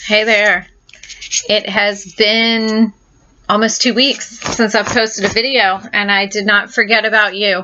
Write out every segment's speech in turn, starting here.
Hey there. It has been almost 2 weeks since I've posted a video, and I did not forget about you.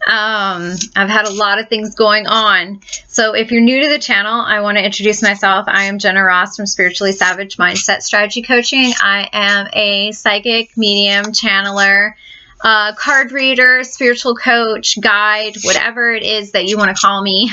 I've had a lot of things going on. So if you're new to the channel, I want to introduce myself. I am Jenna Ross from Spiritually Savage Mindset Strategy Coaching. I am a psychic, medium, channeler, card reader, spiritual coach, guide, whatever it is that you want to call me.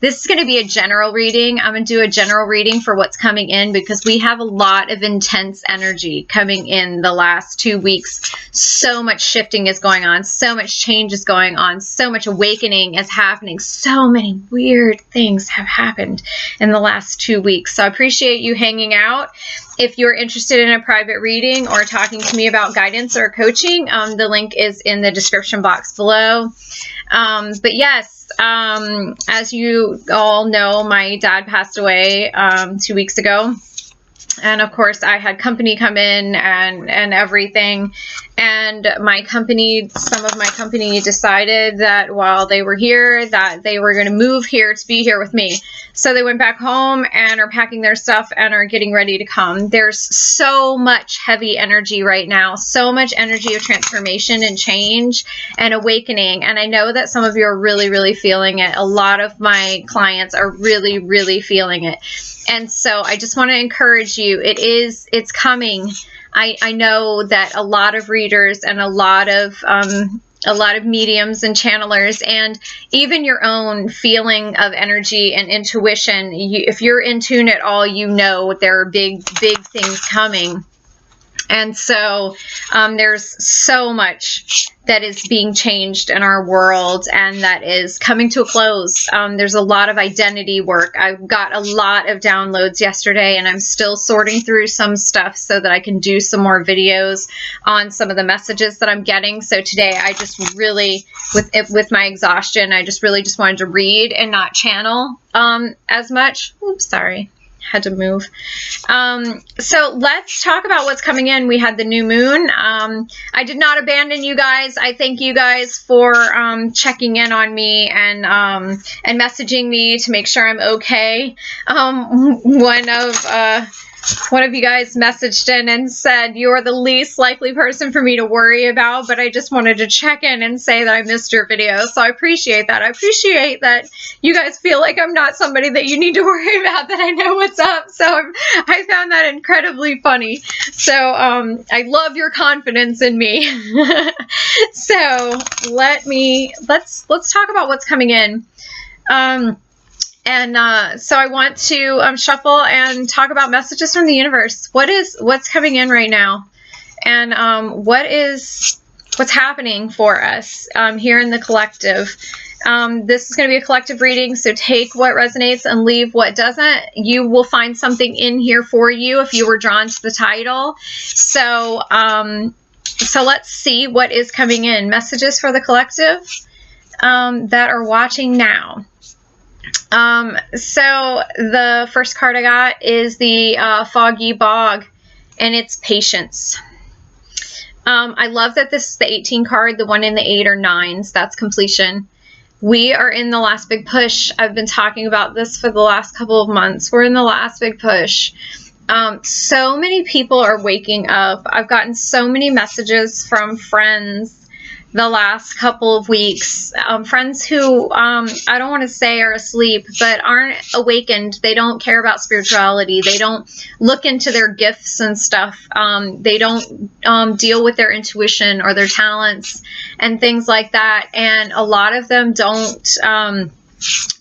This is going to be a general reading. I'm going to do a general reading for what's coming in because we have a lot of intense energy coming in the last 2 weeks. So much shifting is going on. So much change is going on. So much awakening is happening. So many weird things have happened in the last 2 weeks. So I appreciate you hanging out. If you're interested in a private reading or talking to me about guidance or coaching, the link is in the description box below. But yes, as you all know, my dad passed away 2 weeks ago. And of course, I had company come in and everything. And my company, some of my company decided that while they were here, that they were going to move here to be here with me. So they went back home and are packing their stuff and are getting ready to come. There's so much heavy energy right now, so much energy of transformation and change and awakening. And I know that some of you are really, really feeling it. A lot of my clients are really, really feeling it. And so I just want to encourage you. It's coming. I know that a lot of readers and a lot of mediums and channelers, and even your own feeling of energy and intuition, if you're in tune at all, you know there are big things coming. And so there's so much that is being changed in our world and that is coming to a close. There's a lot of identity work. I got a lot of downloads yesterday, and I'm still sorting through some stuff so that I can do some more videos on some of the messages that I'm getting. So today I just really, with my exhaustion, I just really wanted to read and not channel as much. Oops, sorry. Had to move. So let's talk about what's coming in. We had the new moon. I did not abandon you guys. I thank you guys for checking in on me and messaging me to make sure I'm okay. One of you guys messaged in and said, "You're the least likely person for me to worry about, but I just wanted to check in and say that I missed your video." So I appreciate that. I appreciate that you guys feel like I'm not somebody that you need to worry about, that I know what's up. So I found that incredibly funny. So I love your confidence in me. So let's talk about what's coming in. So I want to shuffle and talk about messages from the universe. What's coming in right now, and what's happening for us here in the collective. This is going to be a collective reading, so take what resonates and leave what doesn't. You will find something in here for you if you were drawn to the title. So let's see what is coming in. Messages for the collective that are watching now. So the first card I got is the Foggy Bog, and it's patience. I love that this is the 18 card. The one in the 8 or 9s, that's completion. We are in the last big push. I've been talking about this for the last couple of months. We're in the last big push. So many people are waking up. I've gotten so many messages from friends the last couple of weeks, friends who I don't want to say are asleep, but aren't awakened. They don't care about spirituality. They don't look into their gifts and stuff. They don't deal with their intuition or their talents and things like that. And a lot of them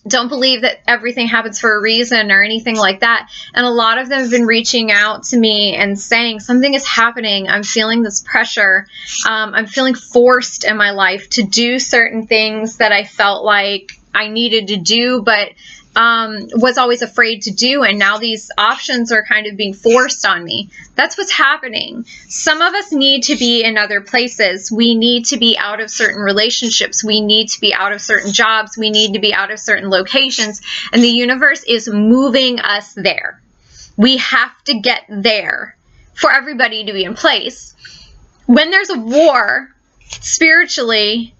don't believe that everything happens for a reason or anything like that. And a lot of them have been reaching out to me and saying, something is happening. I'm feeling this pressure. I'm feeling forced in my life to do certain things that I felt like I needed to do, but was always afraid to do, and now these options are kind of being forced on me. That's what's happening. Some of us need to be in other places. We need to be out of certain relationships. We need to be out of certain jobs. We need to be out of certain locations, and the universe is moving us there. We have to get there for everybody to be in place. When there's a war, spiritually,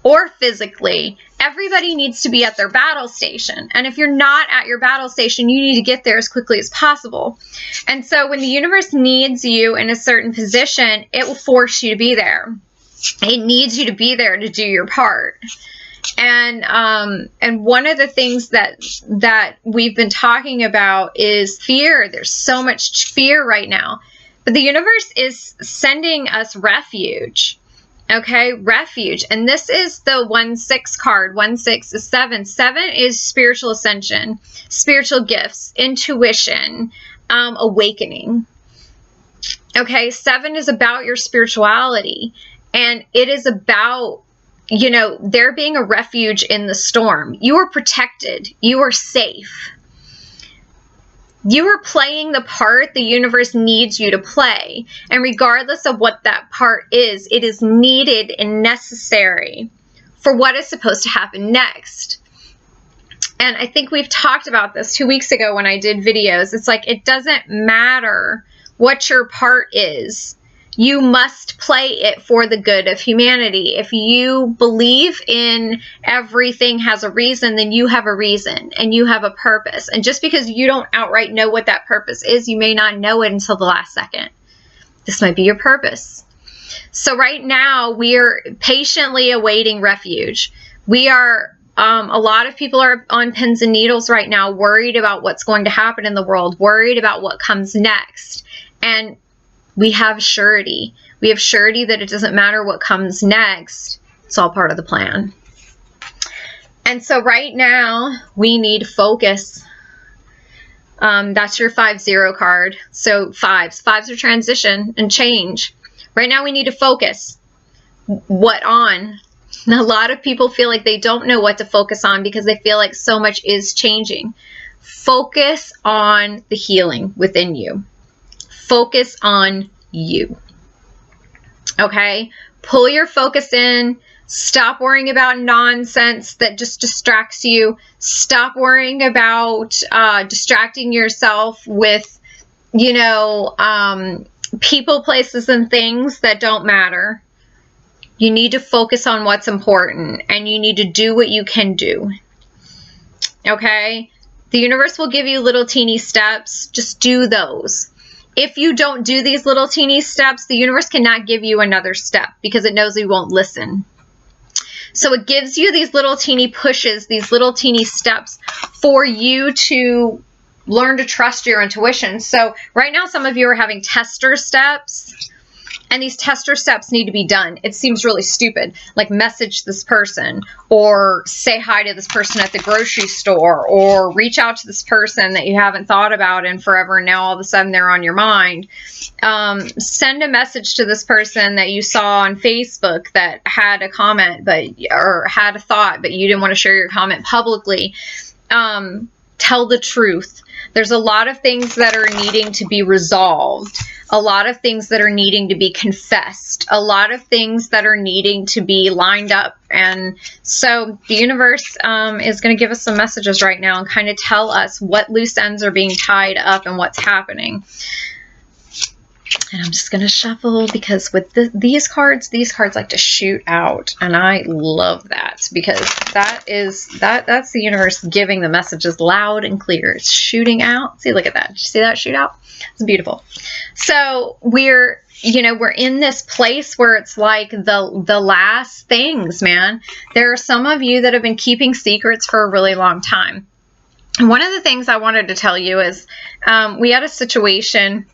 or physically, everybody needs to be at their battle station. And if you're not at your battle station, you need to get there as quickly as possible. And so when the universe needs you in a certain position, it will force you to be there. It needs you to be there to do your part. And one of the things that we've been talking about is fear. There's so much fear right now. But the universe is sending us refuge. Okay, refuge. And this is the 1-6 card. 1-6 is 7. 7 is spiritual ascension, spiritual gifts, intuition, awakening. Okay, 7 is about your spirituality. And it is about, you know, there being a refuge in the storm. You are protected. You are safe. You are playing the part the universe needs you to play. And regardless of what that part is, it is needed and necessary for what is supposed to happen next. And I think we've talked about this 2 weeks ago when I did videos. It's like, it doesn't matter what your part is. You must play it for the good of humanity. If you believe in everything has a reason, then you have a reason and you have a purpose. And just because you don't outright know what that purpose is, you may not know it until the last second. This might be your purpose. So right now, we are patiently awaiting refuge. We are, a lot of people are on pins and needles right now, worried about what's going to happen in the world, worried about what comes next. And we have surety. We have surety that it doesn't matter what comes next. It's all part of the plan. And so right now, we need focus. That's your 5-0 card. So fives are transition and change. Right now, we need to focus. What on? A lot of people feel like they don't know what to focus on because they feel like so much is changing. Focus on the healing within you. Focus on you. Okay? Pull your focus in. Stop worrying about nonsense that just distracts you. Stop worrying about distracting yourself with, you know, people, places, and things that don't matter. You need to focus on what's important, and you need to do what you can do. Okay? The universe will give you little teeny steps. Just do those. If you don't do these little teeny steps, the universe cannot give you another step because it knows you won't listen. So it gives you these little teeny pushes, these little teeny steps for you to learn to trust your intuition. So right now, some of you are having tester steps. And these tester steps need to be done. It seems really stupid, like message this person or say hi to this person at the grocery store or reach out to this person that you haven't thought about in forever and now all of a sudden they're on your mind. Send a message to this person that you saw on Facebook that had a comment or had a thought, but you didn't want to share your comment publicly. Tell the truth. There's a lot of things that are needing to be resolved. A lot of things that are needing to be confessed. A lot of things that are needing to be lined up. And so the universe is going to give us some messages right now and kind of tell us what loose ends are being tied up and what's happening. And I'm just going to shuffle because with these cards like to shoot out. And I love that because that's the universe giving the messages loud and clear. It's shooting out. See, look at that. Did you see that shoot out? It's beautiful. So we're in this place where it's like the last things, man. There are some of you that have been keeping secrets for a really long time. And one of the things I wanted to tell you is we had a situation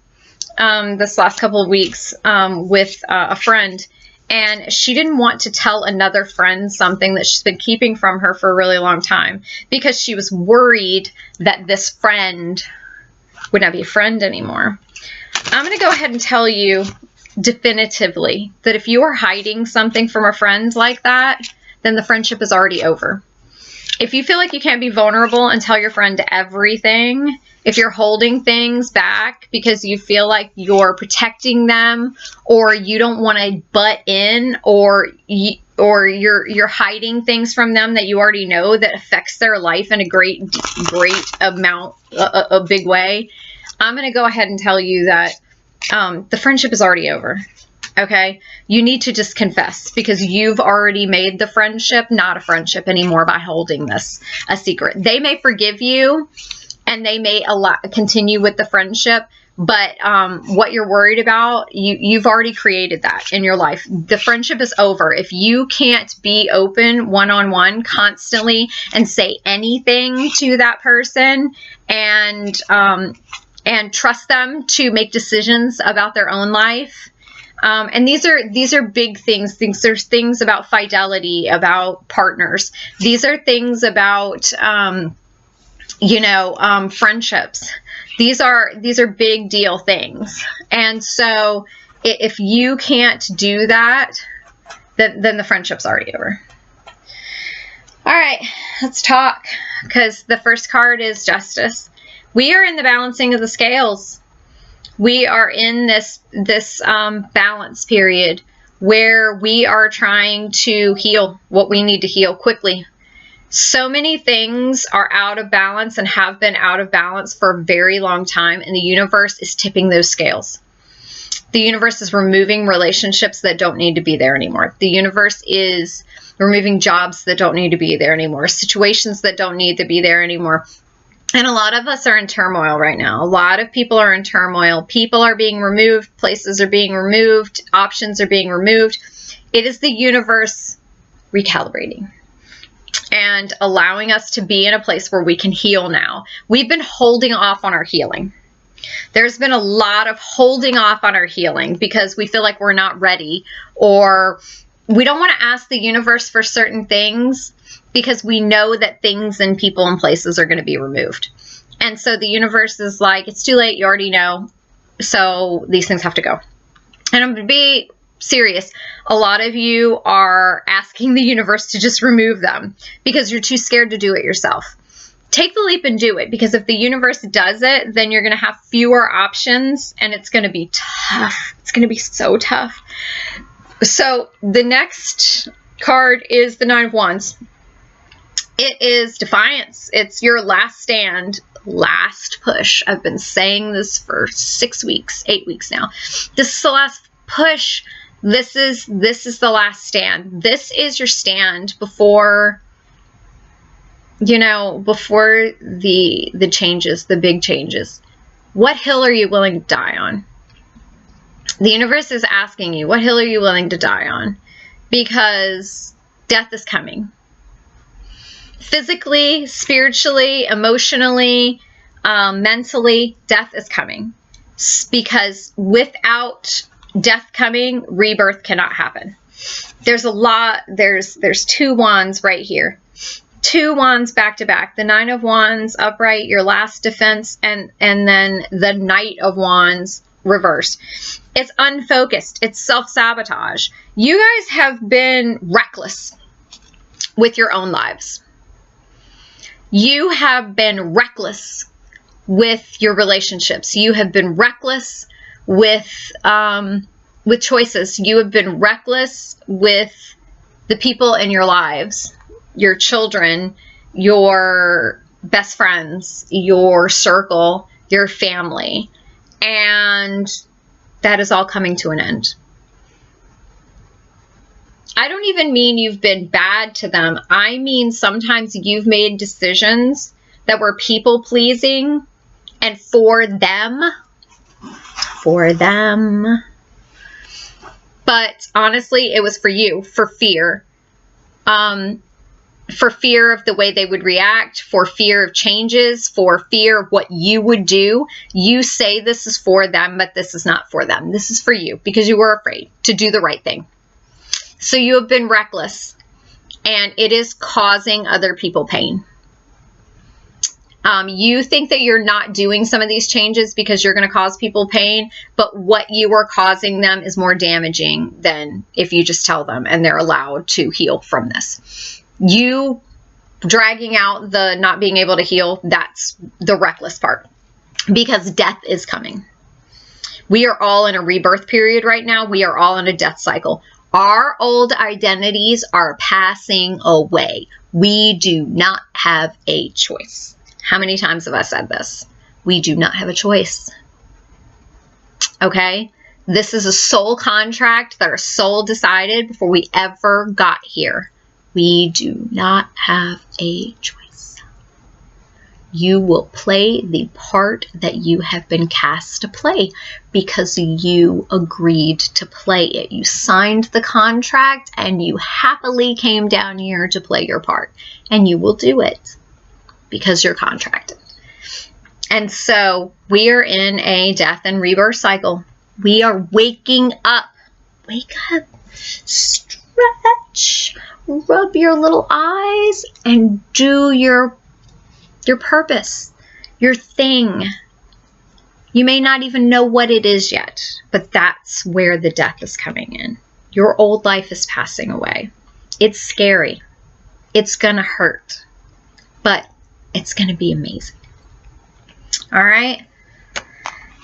this last couple of weeks with a friend, and she didn't want to tell another friend something that she's been keeping from her for a really long time because she was worried that this friend would not be a friend anymore. I'm going to go ahead and tell you definitively that if you are hiding something from a friend like that, then the friendship is already over. If you feel like you can't be vulnerable and tell your friend everything, if you're holding things back because you feel like you're protecting them or you don't want to butt in or you're hiding things from them that you already know that affects their life in a great amount, a big way, I'm going to go ahead and tell you that the friendship is already over. Okay? You need to just confess, because you've already made the friendship not a friendship anymore by holding this a secret. They may forgive you and they may continue with the friendship, but what you're worried about, you've already created that in your life. The friendship is over. If you can't be open one-on-one constantly and say anything to that person and trust them to make decisions about their own life, and these are big things. There's things about fidelity, about partners. These are things about friendships. These are big deal things. And so if you can't do that, then the friendship's already over. All right, let's talk, because the first card is Justice. We are in the balancing of the scales. We are in this balance period where we are trying to heal what we need to heal quickly. So many things are out of balance and have been out of balance for a very long time, and the universe is tipping those scales. The universe is removing relationships that don't need to be there anymore. The universe is removing jobs that don't need to be there anymore, situations that don't need to be there anymore. And a lot of us are in turmoil right now. A lot of people are in turmoil. People are being removed. Places are being removed. Options are being removed. It is the universe recalibrating and allowing us to be in a place where we can heal now. We've been holding off on our healing. There's been a lot of holding off on our healing because we feel like we're not ready, or we don't want to ask the universe for certain things because we know that things and people and places are going to be removed. And so the universe is like, it's too late. You already know. So these things have to go. And I'm going to be serious. A lot of you are asking the universe to just remove them because you're too scared to do it yourself. Take the leap and do it, because if the universe does it, then you're going to have fewer options and it's going to be tough. It's going to be so tough. So the next card is the Nine of Wands. It is defiance. It's your last stand, last push. I've been saying this for 6 weeks, 8 weeks now. This is the last push. This is the last stand. This is your stand before, before the changes, the big changes. What hill are you willing to die on? The universe is asking you, what hill are you willing to die on? Because death is coming. Physically, spiritually, emotionally, mentally, death is coming. Because without death coming, rebirth cannot happen. There's a lot, there's 2 wands right here. 2 wands back to back. The Nine of Wands upright, your last defense, and then the Knight of Wands reversed. It's unfocused. It's self-sabotage. You guys have been reckless with your own lives. You have been reckless with your relationships. You have been reckless with choices. You have been reckless with the people in your lives, your children, your best friends, your circle, your family. And that is all coming to an end. I don't even mean you've been bad to them. I mean sometimes you've made decisions that were people-pleasing and for them. But honestly, it was for you, for fear. For fear of the way they would react, for fear of changes, for fear of what you would do. You say this is for them, but this is not for them. This is for you because you were afraid to do the right thing. So you have been reckless, and it is causing other people pain. You think that you're not doing some of these changes because you're going to cause people pain, but what you are causing them is more damaging than if you just tell them and they're allowed to heal from this. You dragging out the not being able to heal, that's the reckless part, because death is coming. We are all in a rebirth period right now. We are all in a death cycle. Our old identities are passing away. We do not have a choice. How many times have I said this? We do not have a choice. Okay? This is a soul contract that our soul decided before we ever got here. We do not have a choice. You will play the part that you have been cast to play because you agreed to play it. You signed the contract and you happily came down here to play your part. And you will do it because you're contracted. And so we are in a death and rebirth cycle. We are waking up. Wake up. Stretch. Rub your little eyes and do your purpose, your thing. You may not even know what it is yet, but that's where the death is coming in. Your old life is passing away. It's scary. It's gonna hurt, but it's gonna be amazing. All right.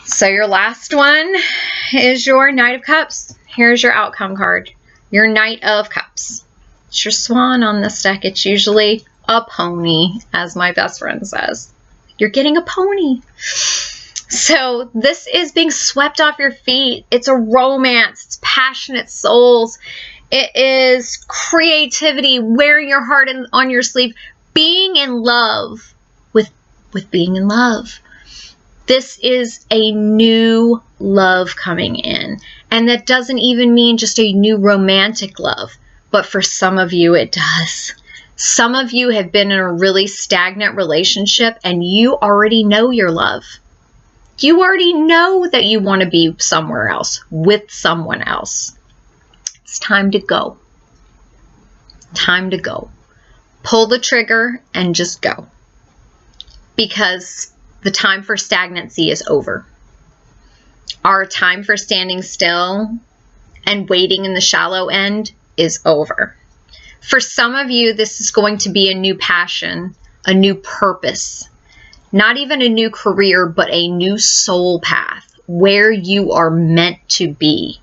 So your last one is your Knight of Cups. Here's your outcome card. Your Knight of Cups. It's your swan on this deck. It's usually a pony, as my best friend says. You're getting a pony. So this is being swept off your feet. It's a romance. It's passionate souls. It is creativity, wearing your heart on your sleeve, being in love with being in love. This is a new love coming in. And that doesn't even mean just a new romantic love. But for some of you, it does. Some of you have been in a really stagnant relationship and you already know your love. You already know that you want to be somewhere else, with someone else. It's time to go. Time to go. Pull the trigger and just go. Because the time for stagnancy is over. Our time for standing still and waiting in the shallow end is over. For some of you, this is going to be a new passion, a new purpose. Not even a new career, but a new soul path where you are meant to be.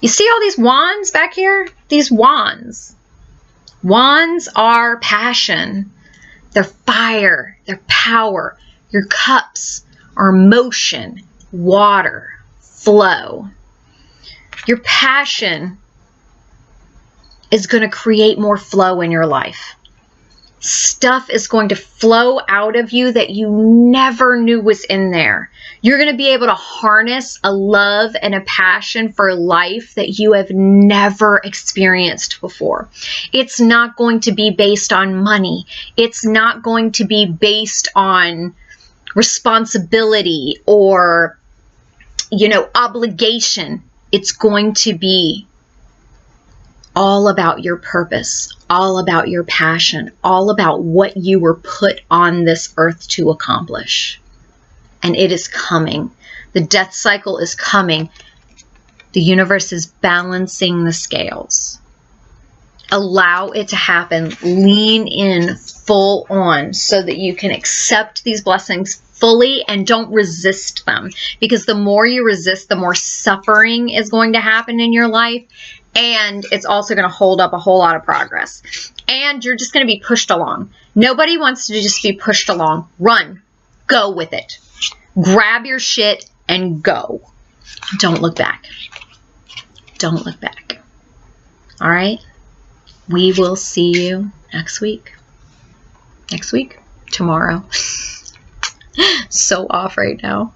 You see all these wands back here? These wands. Wands are passion. They're fire. They're power. Your cups are motion, water, flow. Your passion is going to create more flow in your life. Stuff is going to flow out of you that you never knew was in there. You're going to be able to harness a love and a passion for life that you have never experienced before. It's not going to be based on money. It's not going to be based on responsibility or, obligation. It's going to be all about your purpose, all about your passion, all about what you were put on this earth to accomplish. And it is coming. The death cycle is coming. The universe is balancing the scales. Allow it to happen. Lean in full on so that you can accept these blessings fully and don't resist them. Because the more you resist, the more suffering is going to happen in your life. And it's also going to hold up a whole lot of progress. And you're just going to be pushed along. Nobody wants to just be pushed along. Run. Go with it. Grab your shit and go. Don't look back. Don't look back. All right? We will see you next week. Next week? Tomorrow. So off right now.